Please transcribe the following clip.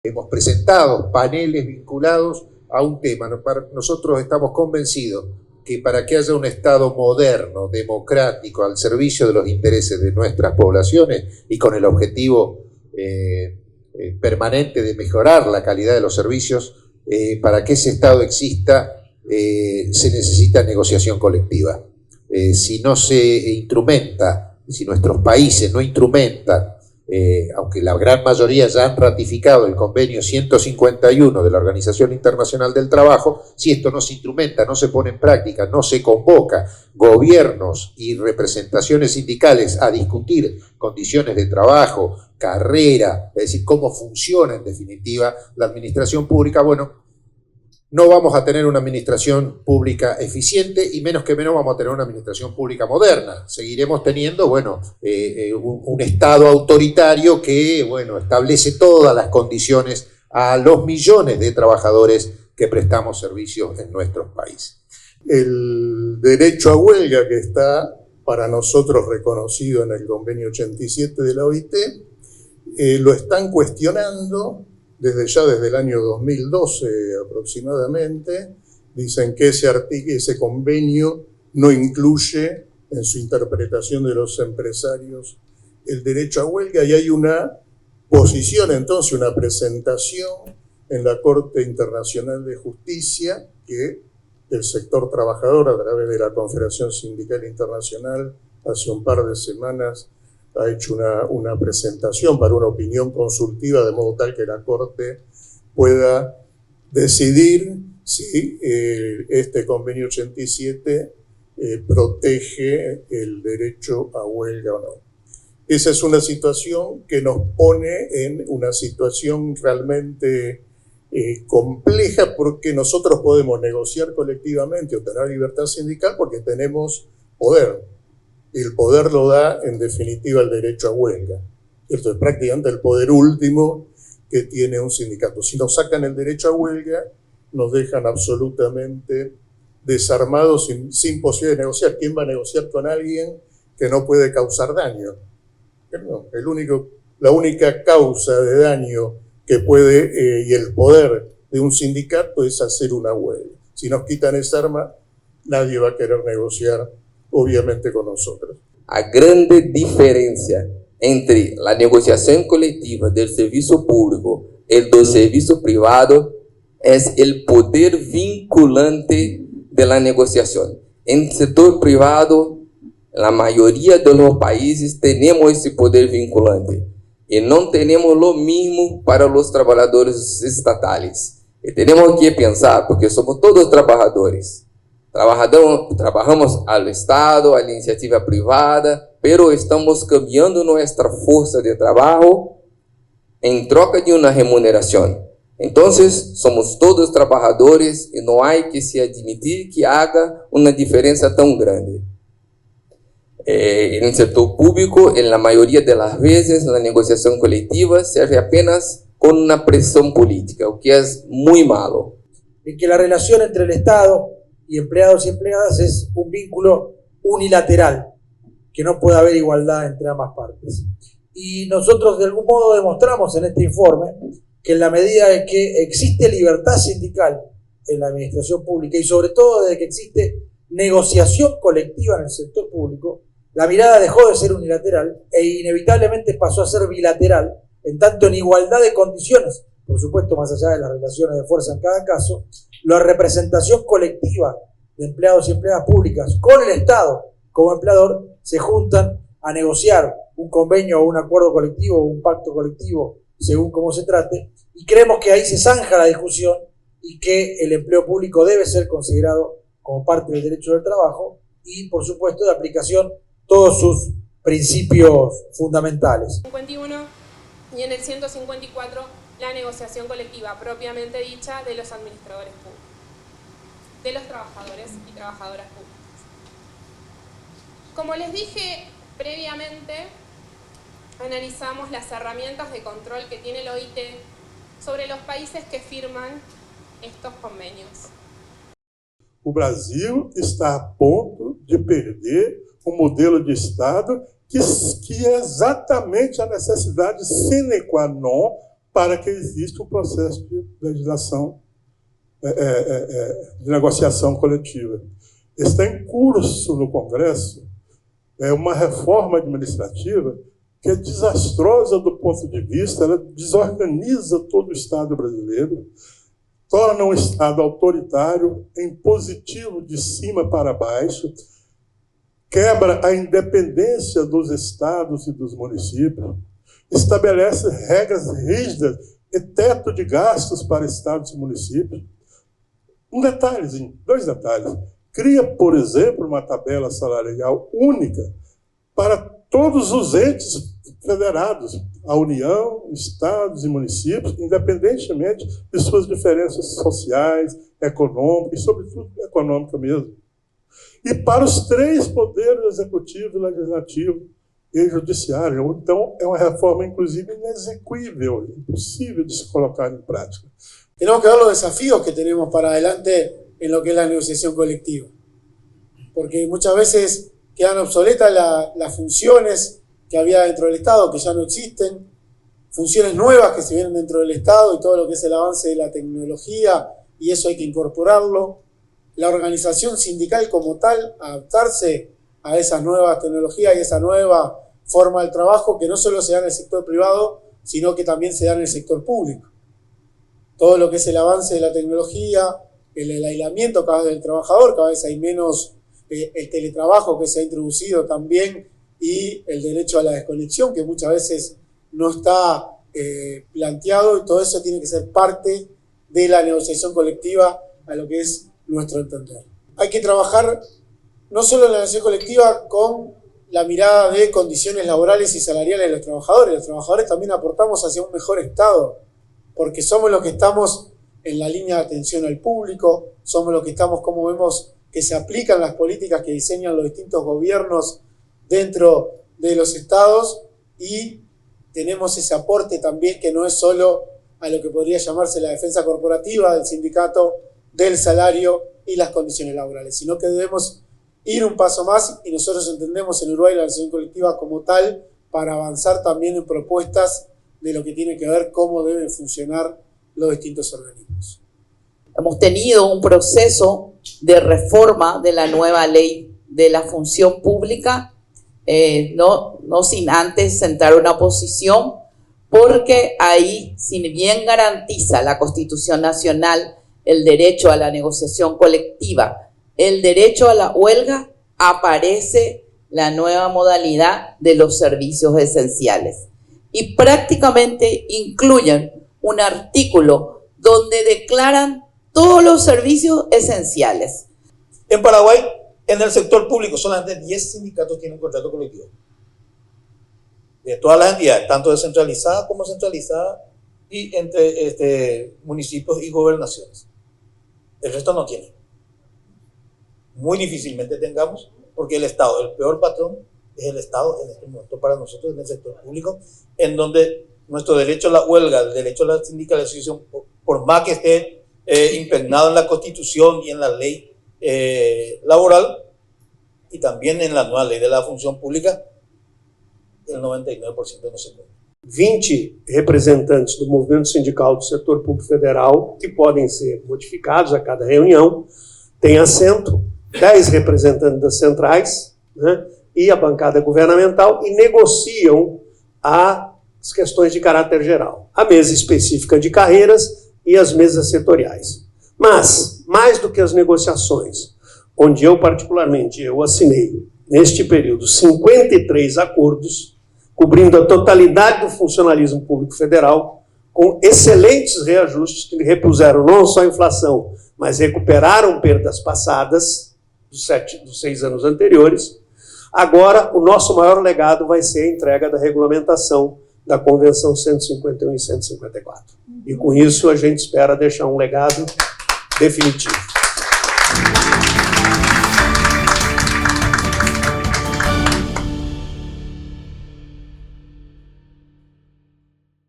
Hemos presentado paneles vinculados a un tema. Nosotros estamos convencidos que para que haya un Estado moderno, democrático, al servicio de los intereses de nuestras poblaciones y con el objetivo permanente de mejorar la calidad de los servicios, para que ese Estado exista se necesita negociación colectiva. Si no se instrumenta, si nuestros países no instrumentan, aunque la gran mayoría ya han ratificado el convenio 151 de la Organización Internacional del Trabajo, si esto no se instrumenta, no se pone en práctica, no se convoca gobiernos y representaciones sindicales a discutir condiciones de trabajo, carrera, es decir, cómo funciona en definitiva la administración pública, bueno, no vamos a tener una administración pública eficiente y menos que menos vamos a tener una administración pública moderna. Seguiremos teniendo, bueno, un Estado autoritario que, bueno, establece todas las condiciones a los millones de trabajadores que prestamos servicios en nuestros países. El derecho a huelga que está para nosotros reconocido en el convenio 87 de la OIT, lo están cuestionando desde el año 2012 aproximadamente. Dicen que ese convenio no incluye en su interpretación de los empresarios el derecho a huelga, y hay una posición, entonces una presentación en la Corte Internacional de Justicia que el sector trabajador, a través de la Confederación Sindical Internacional, hace un par de semanas ha hecho una presentación para una opinión consultiva, de modo tal que la Corte pueda decidir si este convenio 87 protege el derecho a huelga o no. Esa es una situación que nos pone en una situación realmente compleja, porque nosotros podemos negociar colectivamente o tener libertad sindical porque tenemos poder. Y el poder lo da, en definitiva, el derecho a huelga. Esto es prácticamente el poder último que tiene un sindicato. Si nos sacan el derecho a huelga, nos dejan absolutamente desarmados, sin posibilidad de negociar. ¿Quién va a negociar con alguien que no puede causar daño? No, la única causa de daño que puede, y el poder de un sindicato, es hacer una huelga. Si nos quitan esa arma, nadie va a querer negociar, obviamente, con nosotros. A grande diferencia entre la negociación colectiva del servicio público y el del servicio privado es el poder vinculante de la negociación. En el sector privado, la mayoría de los países tenemos ese poder vinculante y no tenemos lo mismo para los trabajadores estatales. Y tenemos que pensar, porque somos todos trabajadores. Trabajamos al Estado, a la iniciativa privada, pero estamos cambiando nuestra fuerza de trabajo en troca de una remuneración. Entonces, somos todos trabajadores y no hay que se admitir que haga una diferencia tan grande. En el sector público, en la mayoría de las veces, la negociación colectiva serve apenas con una presión política, lo que es muy malo. En que la relación entre el Estado y empleados y empleadas es un vínculo unilateral, que no puede haber igualdad entre ambas partes. Y nosotros de algún modo demostramos en este informe que en la medida en que existe libertad sindical en la administración pública, y sobre todo desde que existe negociación colectiva en el sector público, la mirada dejó de ser unilateral e inevitablemente pasó a ser bilateral, en tanto en igualdad de condiciones, por supuesto más allá de las relaciones de fuerza en cada caso, la representación colectiva de empleados y empleadas públicas con el Estado como empleador se juntan a negociar un convenio o un acuerdo colectivo o un pacto colectivo según cómo se trate, y creemos que ahí se zanja la discusión y que el empleo público debe ser considerado como parte del derecho del trabajo y, por supuesto, de aplicación todos sus principios fundamentales. 51 y en el 154 la negociación colectiva propiamente dicha de los administradores públicos, de los trabajadores y trabajadoras públicas. Como les dije previamente, analizamos las herramientas de control que tiene el OIT sobre los países que firman estos convenios. O Brasil está a ponto de perder um modelo de Estado que é exatamente a necessidade sine qua non para que exista um processo de legislação, de negociação coletiva. Está em curso no Congresso uma reforma administrativa que é desastrosa do ponto de vista, ela desorganiza todo o Estado brasileiro, torna um Estado autoritário, impositivo de cima para baixo, quebra a independência dos estados e dos municípios, estabelece regras rígidas e teto de gastos para estados e municípios. Um detalhezinho, 2 detalhes. Cria, por exemplo, uma tabela salarial única para todos os entes federados, a União, estados e municípios, independentemente de suas diferenças sociais, econômicas e, sobretudo, econômica mesmo. E para os 3 poderes, executivo, legislativo e judiciário. Então, é uma reforma, inclusive, inexequível, impossível de se colocar em prática. Tenemos que ver los desafíos que tenemos para adelante en lo que es la negociación colectiva. Porque muchas veces quedan obsoletas las funciones que había dentro del Estado, que ya no existen, funciones nuevas que se vienen dentro del Estado y todo lo que es el avance de la tecnología, y eso hay que incorporarlo. La organización sindical como tal, adaptarse a esas nuevas tecnologías y esa nueva forma del trabajo que no solo se da en el sector privado, sino que también se da en el sector público. Todo lo que es el avance de la tecnología, el aislamiento cada vez del trabajador, cada vez hay menos el teletrabajo que se ha introducido también y el derecho a la desconexión que muchas veces no está planteado, y todo eso tiene que ser parte de la negociación colectiva a lo que es nuestro entender. Hay que trabajar no solo en la negociación colectiva con la mirada de condiciones laborales y salariales de los trabajadores también aportamos hacia un mejor Estado, porque somos los que estamos en la línea de atención al público, somos los que estamos, como vemos, que se aplican las políticas que diseñan los distintos gobiernos dentro de los estados, y tenemos ese aporte también que no es solo a lo que podría llamarse la defensa corporativa del sindicato, del salario y las condiciones laborales, sino que debemos ir un paso más, y nosotros entendemos en Uruguay la negociación colectiva como tal para avanzar también en propuestas de lo que tiene que ver cómo deben funcionar los distintos organismos. Hemos tenido un proceso de reforma de la nueva ley de la función pública, no sin antes sentar una posición, porque ahí, si bien garantiza la Constitución Nacional el derecho a la negociación colectiva, el derecho a la huelga, aparece la nueva modalidad de los servicios esenciales. Y prácticamente incluyen un artículo donde declaran todos los servicios esenciales. En Paraguay, en el sector público, solamente 10 sindicatos tienen contrato colectivo. De todas las entidades, tanto descentralizadas como centralizadas, y entre municipios y gobernaciones. El resto no tiene. Muy difícilmente tengamos, porque el Estado, el peor patrón, es el Estado en este momento para nosotros en el sector público, en donde nuestro derecho a la huelga, el derecho a la sindicalización, por más que esté impregnado en la Constitución y en la ley laboral, y también en la nueva ley de la función pública, el 99% no se puede. 20 representantes do movimento sindical do setor público federal, que podem ser modificados a cada reunião, tem assento, 10 representantes das centrais, né, e a bancada governamental, e negociam as questões de caráter geral. A mesa específica de carreiras e as mesas setoriais. Mas, mais do que as negociações, onde eu particularmente assinei, neste período, 53 acordos, cobrindo a totalidade do funcionalismo público federal, com excelentes reajustes que repuseram não só a inflação, mas recuperaram perdas passadas dos 6 anos anteriores. Agora, o nosso maior legado vai ser a entrega da regulamentação da Convenção 151 e 154. E com isso a gente espera deixar um legado definitivo.